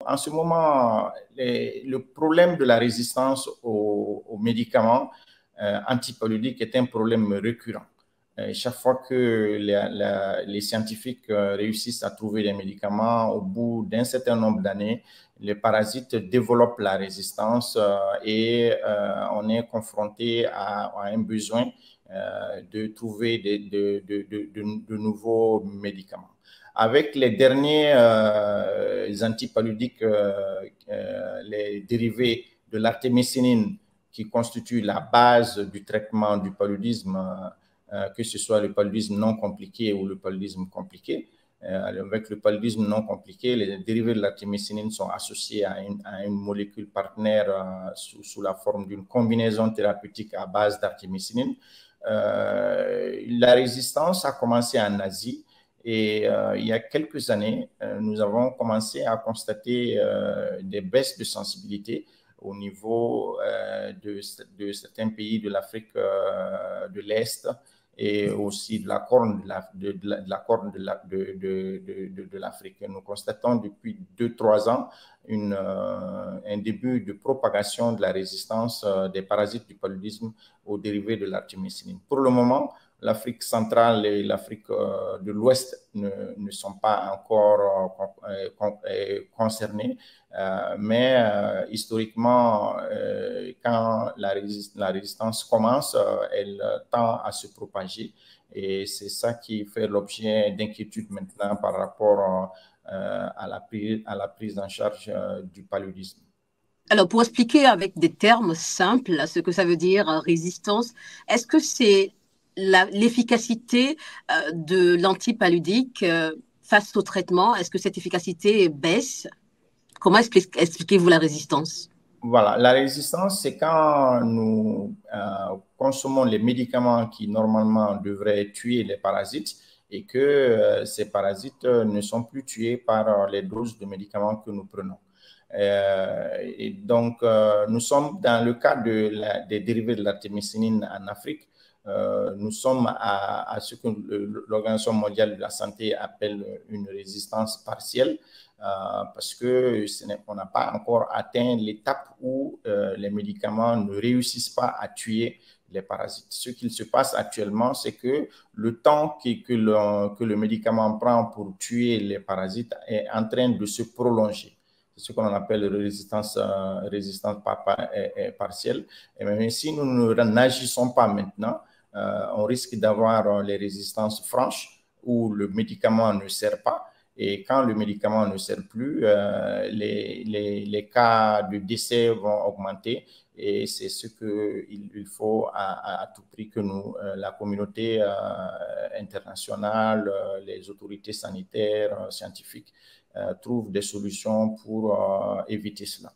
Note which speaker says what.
Speaker 1: en ce moment, le problème de la résistance aux médicaments antipaludiques est un problème récurrent. Chaque fois que les scientifiques réussissent à trouver des médicaments, au bout d'un certain nombre d'années, les parasites développent la résistance et on est confronté à un besoin de trouver de nouveaux médicaments. Avec les derniers antipaludiques, les dérivés de l'artémisinine qui constituent la base du traitement du paludisme, que ce soit le paludisme non compliqué ou le paludisme compliqué. Avec le paludisme non compliqué, les dérivés de l'artémisinine sont associés à une molécule partenaire sous la forme d'une combinaison thérapeutique à base d'artémisinine. La résistance a commencé en Asie et il y a quelques années, nous avons commencé à constater des baisses de sensibilité au niveau de certains pays de l'Afrique de l'Est et aussi de la corne de l'Afrique. Nous constatons depuis 2-3 ans un début de propagation de la résistance des parasites du paludisme aux dérivés de l'artémisinine. Pour le moment, l'Afrique centrale et l'Afrique de l'Ouest ne sont pas encore concernées, mais historiquement, quand la résistance commence, elle tend à se propager et c'est ça qui fait l'objet d'inquiétude maintenant par rapport à la prise en charge du paludisme.
Speaker 2: Alors, pour expliquer avec des termes simples ce que ça veut dire résistance, est-ce que c'est l'efficacité de l'antipaludique face au traitement? Est-ce que cette efficacité baisse? Comment expliquez-vous la résistance?
Speaker 1: Voilà, la résistance, c'est quand nous consommons les médicaments qui normalement devraient tuer les parasites et que ces parasites ne sont plus tués par les doses de médicaments que nous prenons. Et donc, nous sommes dans le cas des dérivés de l'artémisinine en Afrique. Nous sommes à ce que l'Organisation mondiale de la santé appelle une résistance partielle. Parce qu'on n'a pas encore atteint l'étape où les médicaments ne réussissent pas à tuer les parasites. Ce qu'il se passe actuellement, c'est que le temps que le médicament prend pour tuer les parasites est en train de se prolonger. C'est ce qu'on appelle résistance partielle. Et même si nous n'agissons pas maintenant, on risque d'avoir les résistances franches où le médicament ne sert pas. Et quand le médicament ne sert plus, les cas de décès vont augmenter et c'est ce qu'il faut à tout prix que nous, la communauté internationale, les autorités sanitaires, scientifiques, trouvent des solutions pour éviter cela.